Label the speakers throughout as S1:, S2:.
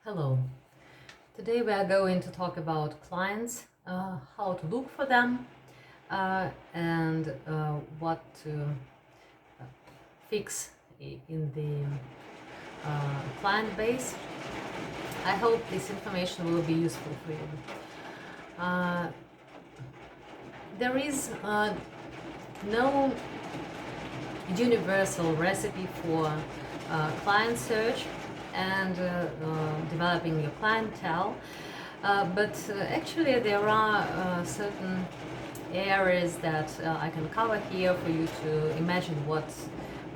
S1: Hello. Today we are going to talk about clients, how to look for them, and what to fix in the client base. I hope this information will be useful for you. There is no universal recipe for client search and developing your clientele. But actually there are certain areas that I can cover here for you to imagine what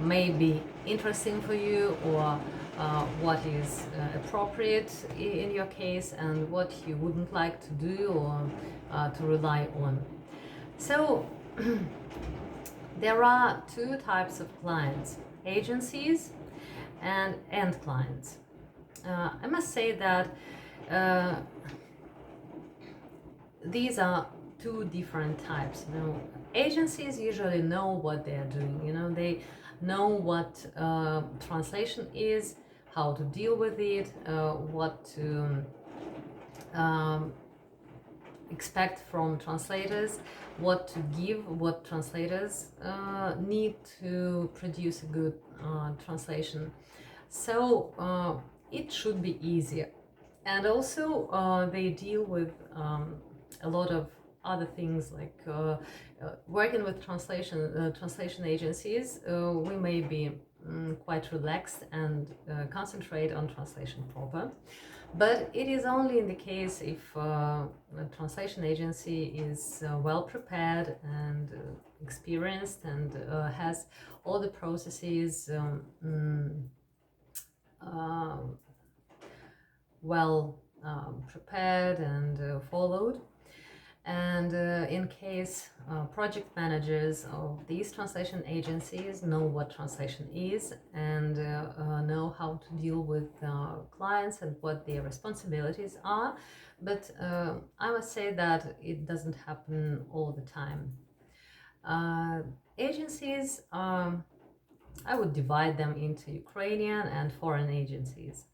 S1: may be interesting for you, or what is appropriate in your case, and what you wouldn't like to do or to rely on. So there are two types of clients: agencies and end clients. I must say that these are two different types. Agencies usually know what they are doing. They know what translation is, how to deal with it, what to expect from translators, what to give, what translators need to produce a good translation. So it should be easier. And also they deal with a lot of other things, like working with translation agencies. We may be quite relaxed and concentrate on translation proper. But it is only in the case if a translation agency is well prepared and experienced and has all the processes well prepared and followed. And in case project managers of these translation agencies know what translation is and know how to deal with clients and what their responsibilities are. But I must say that it doesn't happen all the time. Agencies, I would divide them into Ukrainian and foreign agencies.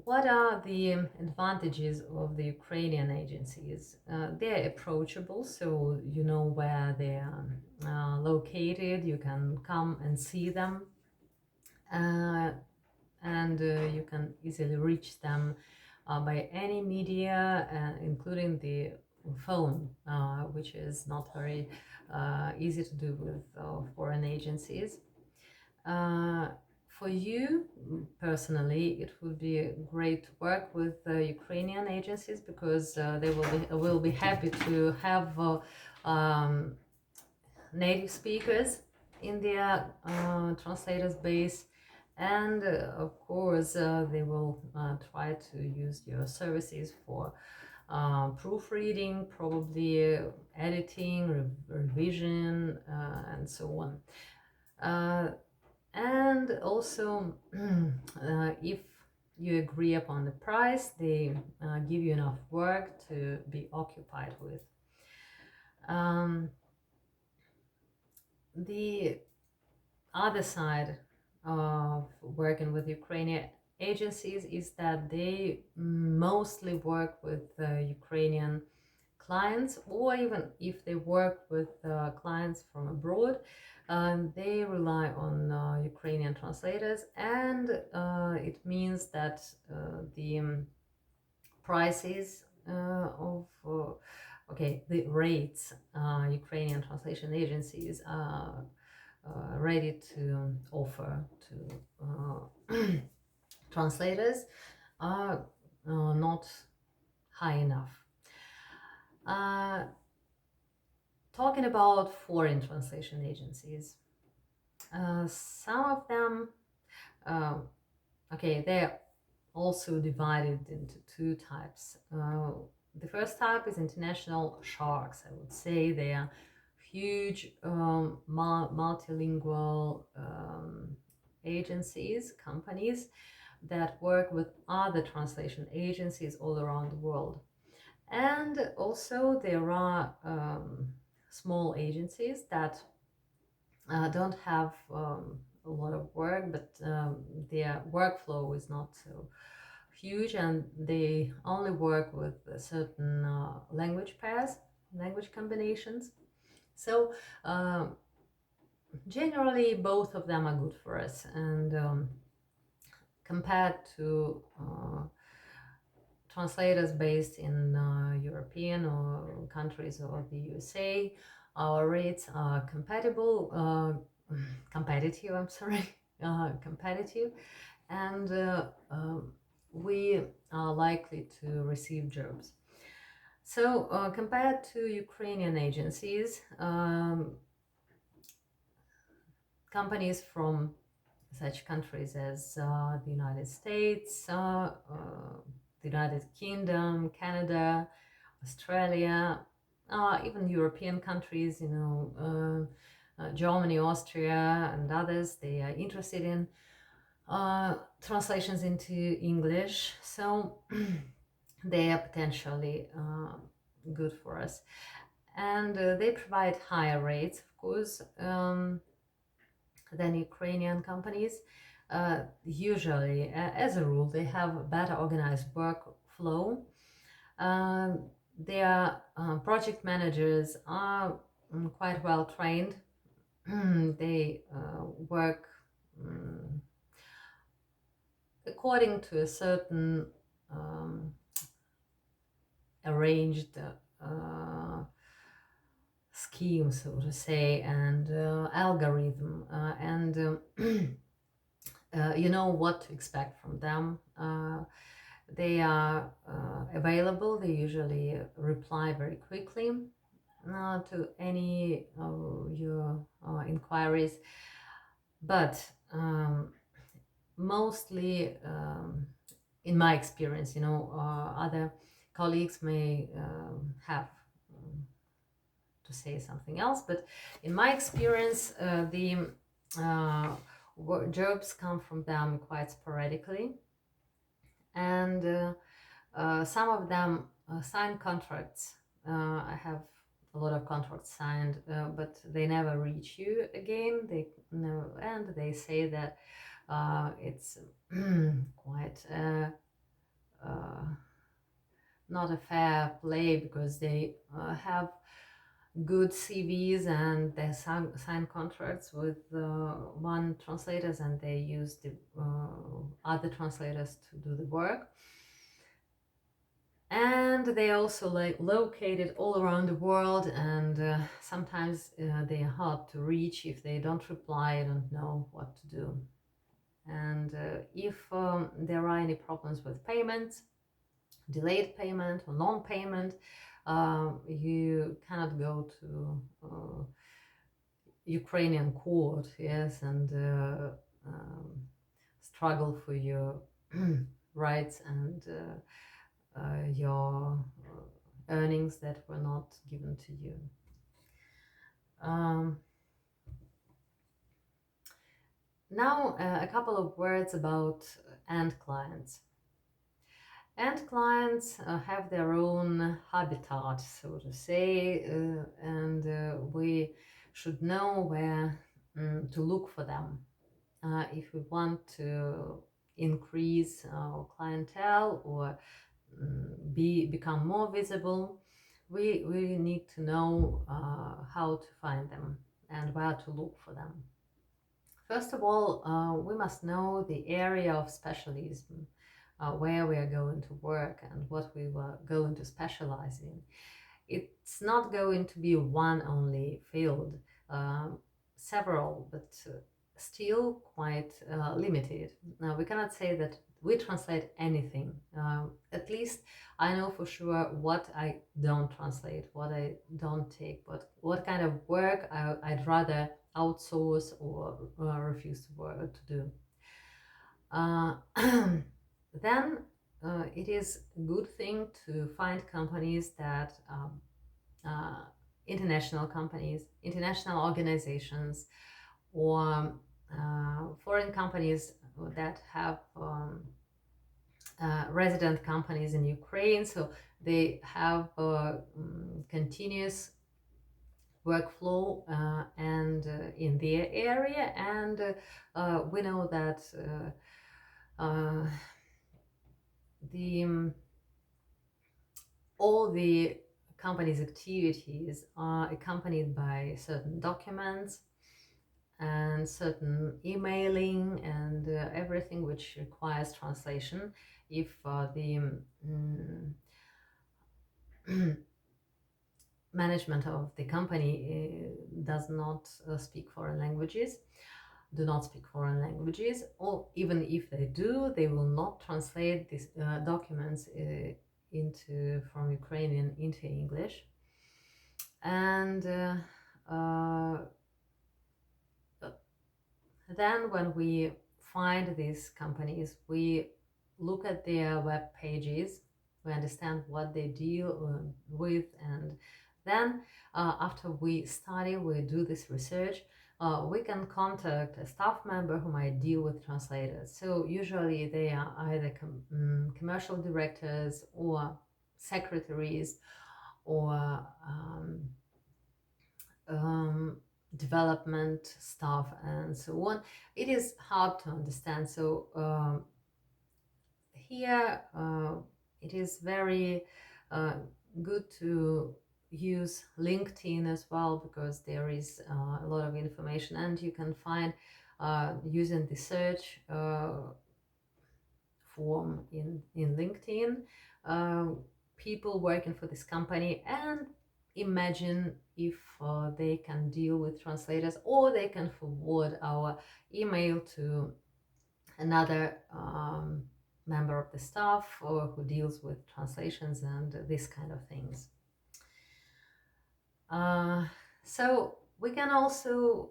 S1: What are the advantages of the Ukrainian agencies? They're approachable, so you know where they are located. You can come and see them, and you can easily reach them by any media, including the phone, which is not very easy to do with foreign agencies. For you personally, it would be great to work with Ukrainian agencies, because they will be happy to have native speakers in their translators base, and of course they will try to use your services for proofreading, probably editing, revision, and so on. And also, if you agree upon the price, they give you enough work to be occupied with. The other side of working with Ukrainian agencies is that they mostly work with Ukrainian clients, or even if they work with clients from abroad, they rely on Ukrainian translators, and it means that the prices of the rates Ukrainian translation agencies are ready to offer to translators are not high enough. Talking about foreign translation agencies, some of them, they're also divided into two types. The first type is international sharks. I would say they are huge multilingual agencies, companies that work with other translation agencies all around the world. And also there are small agencies that don't have a lot of work, but their workflow is not so huge, and they only work with certain language pairs, language combinations. So generally both of them are good for us, and compared to translators based in European or countries or the USA, our rates are competitive, I'm sorry, competitive, and we are likely to receive jobs. So compared to Ukrainian agencies, companies from such countries as the United States, the United Kingdom, Canada, Australia, even European countries, Germany, Austria, and others, they are interested in translations into English. So they are potentially good for us. And they provide higher rates, of course, than Ukrainian companies. Usually, as a rule, they have a better organized workflow. Their project managers are quite well trained. They work according to a certain arranged scheme, so to say, and algorithm, and you know what to expect from them. They are available. They usually reply very quickly to any of your inquiries, but mostly, in my experience, other colleagues may have to say something else, but in my experience, the jobs come from them quite sporadically, and some of them sign contracts. I have a lot of contracts signed, but they never reach you again. And they say that it's quite not a fair play, because they have good CVs and they sign contracts with one translators, and they use the other translators to do the work. And they also located all around the world, and sometimes they are hard to reach. If they don't reply, I don't know what to do. And if there are any problems with payments, delayed payment or non-payment, you cannot go to Ukrainian court, yes, and struggle for your rights and your earnings that were not given to you. Now, a couple of words about end clients. End clients have their own habitat, so to say, and we should know where to look for them. If we want to increase our clientele or become more visible, we need to know how to find them and where to look for them. First of all, we must know the area of specialism, where we are going to work and what we were going to specialize in. It's not going to be one only field, several, but still quite limited. Now, we cannot say that we translate anything. At least I know for sure what I don't translate, what I don't take, what kind of work I'd rather outsource or refuse to do. Then it is a good thing to find companies that international companies, international organizations, or foreign companies that have resident companies in Ukraine, so they have continuous workflow and in their area, and we know that the all the company's activities are accompanied by certain documents and certain emailing and everything which requires translation. If the management of the company does not speak foreign languages, do not speak foreign languages, or even if they do, they will not translate these documents from Ukrainian into English. And then when we find these companies, we look at their web pages, we understand what they deal with, and then after we study, we do this research, we can contact a staff member who might deal with translators. So usually they are either commercial directors or secretaries or development staff and so on. It is hard to understand. So here it is very good to use LinkedIn as well, because there is a lot of information, and you can find using the search form in LinkedIn people working for this company, and imagine if they can deal with translators, or they can forward our email to another member of the staff or who deals with translations and this kind of things. So we can also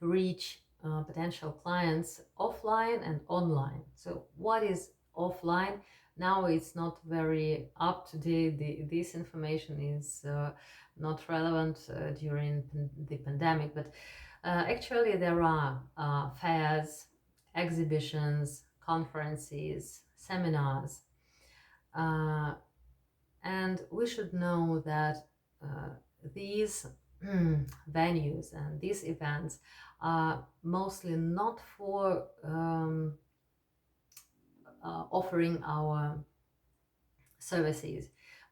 S1: reach potential clients offline and online. So what is offline? Now it's not very up to date. This information is not relevant during the pandemic, but actually there are fairs, exhibitions, conferences, seminars, and we should know that these venues and these events are mostly not for offering our services,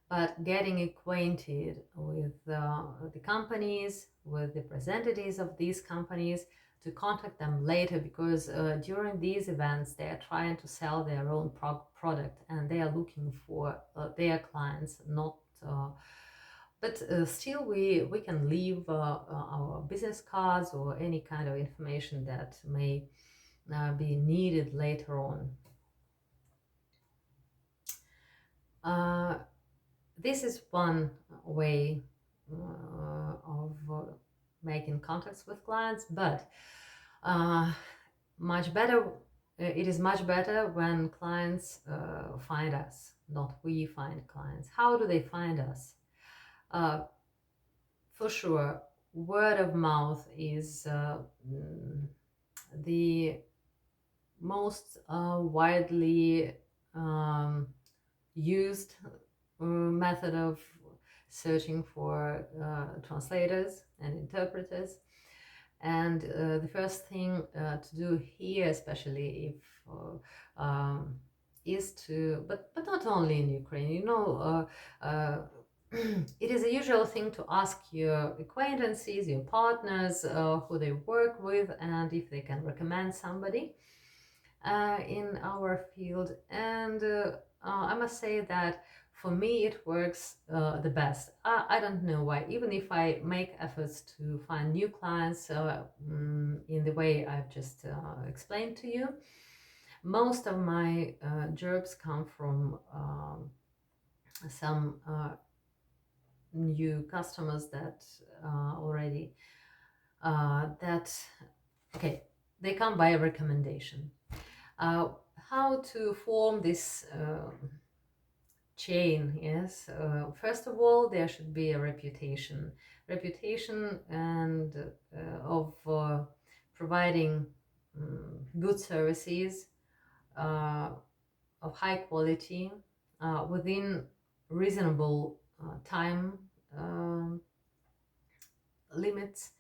S1: but getting acquainted with the companies, with the representatives of these companies, to contact them later, because during these events they are trying to sell their own product, and they are looking for their clients, not but still we can leave our business cards or any kind of information that may be needed later on. This is one way of making contacts with clients, but much better. It is much better when clients find us, not we find clients. How do they find us? For sure, word of mouth is the most widely used method of searching for translators and interpreters. And the first thing to do here, especially if is to, but not only in Ukraine, you know, it is a usual thing to ask your acquaintances, your partners, who they work with, and if they can recommend somebody in our field. And I must say that for me it works the best. I don't know why. Even if I make efforts to find new clients in the way I've just explained to you, most of my jobs come from some new customers that already okay, they come by a recommendation. How to form this chain? Yes, first of all, there should be a reputation and of providing good services of high quality within reasonable time limits.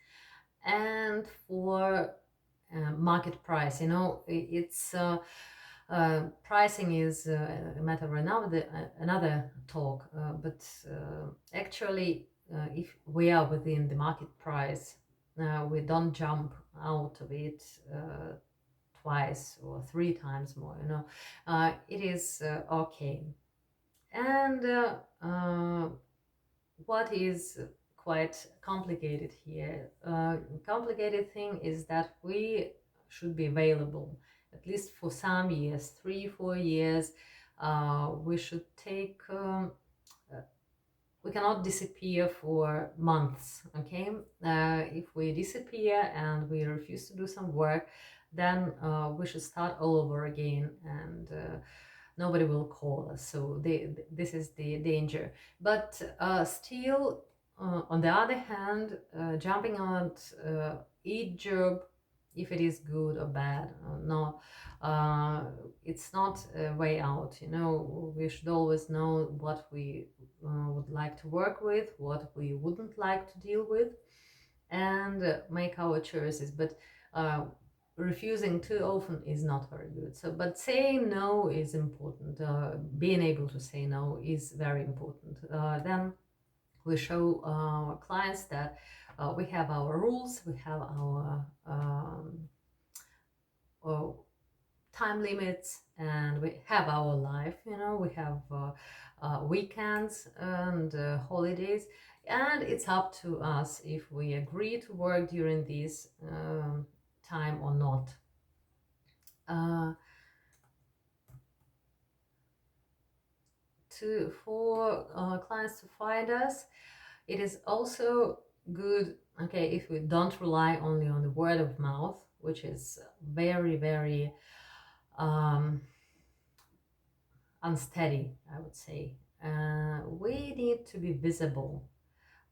S1: And for market price, it's pricing is a matter of another talk, but actually if we are within the market price, we don't jump out of it twice or three times more, it is okay. And what is quite complicated here, complicated thing is that we should be available at least for some years, 3-4 years. We should take we cannot disappear for months, okay? If we disappear and we refuse to do some work, then we should start all over again, and nobody will call us. So this is the danger. But still, on the other hand, jumping out each job, if it is good or bad, no, it's not a way out. We should always know what we would like to work with, what we wouldn't like to deal with, and make our choices. But refusing too often is not very good. So, but saying no is important. Being able to say no is very important. Then we show our clients that we have our rules, we have our time limits, and we have our life. We have weekends and holidays, and it's up to us if we agree to work during this time or not. For clients to find us, it is also good, okay, if we don't rely only on the word of mouth, which is very, very unsteady, I would say. We need to be visible.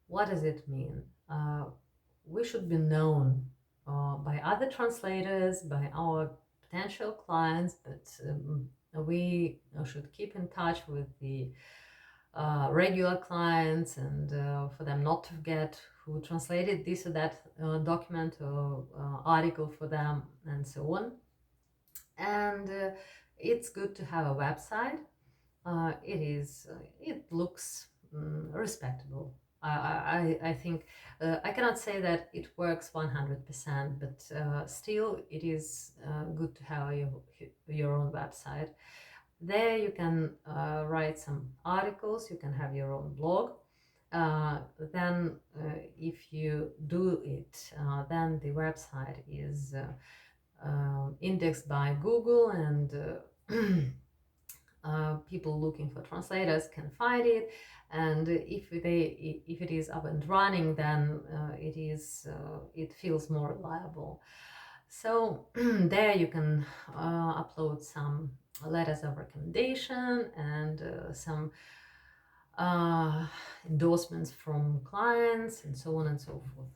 S1: What does it mean? We should be known by other translators, by our potential clients, but we should keep in touch with the regular clients, and for them not to forget who translated this or that document or article for them, and so on. And it's good to have a website. It looks respectable. I think I cannot say that it works 100%, but still it is good to have your own website. There you can write some articles, you can have your own blog. Then if you do it, then the website is indexed by Google, and people looking for translators can find it. And if it is up and running, then it feels more reliable. So there you can upload some letters of recommendation and some endorsements from clients, and so on and so forth.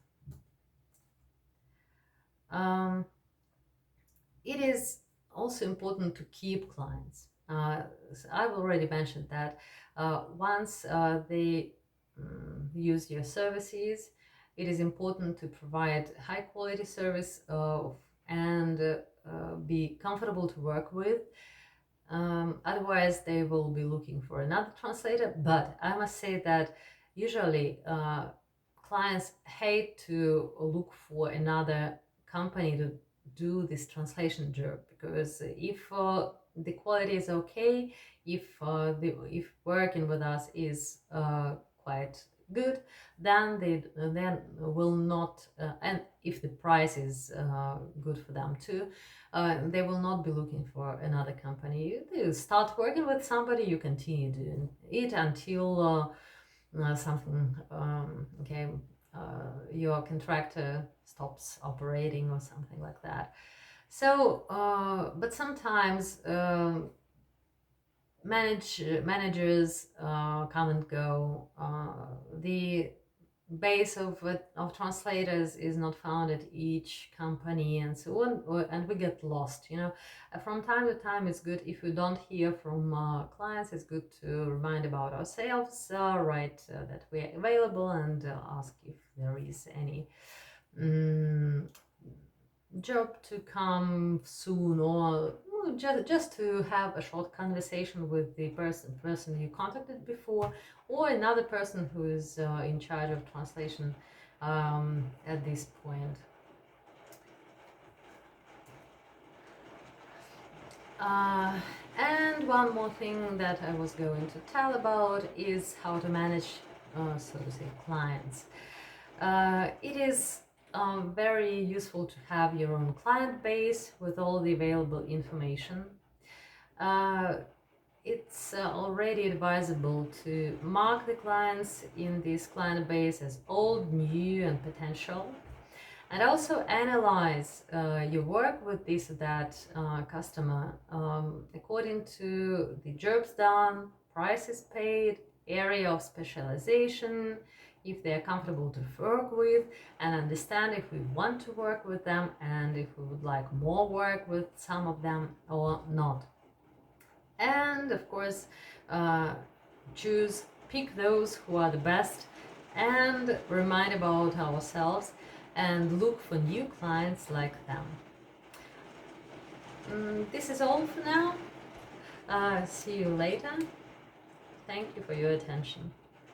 S1: It is also important to keep clients. I've already mentioned that once they use your services, it is important to provide high quality service and be comfortable to work with. Otherwise, they will be looking for another translator. But I must say that usually clients hate to look for another company to do this translation job, because if the quality is okay, if working with us is quite good, then they will not, and if the price is good for them too, they will not be looking for another company. You start working with somebody, you continue doing it until something your contractor stops operating or something like that. So but sometimes managers come and go. The base of translators is not found at each company and so on, and we get lost, you know. From time to time, it's good if we don't hear from clients, it's good to remind about ourselves, write that we're available, and ask if there is any job to come soon, or just to have a short conversation with the person you contacted before, or another person who is in charge of translation at this point. And one more thing that I was going to tell about is how to manage, so to say, clients. It is very useful to have your own client base with all the available information. It's already advisable to mark the clients in this client base as old, new, and potential, and also analyze your work with this or that customer according to the jobs done, prices paid, area of specialization, if they are comfortable to work with, and understand if we want to work with them and if we would like more work with some of them or not. And of course, pick those who are the best, and remind about ourselves and look for new clients like them. This is all for now. See you later. Thank you for your attention.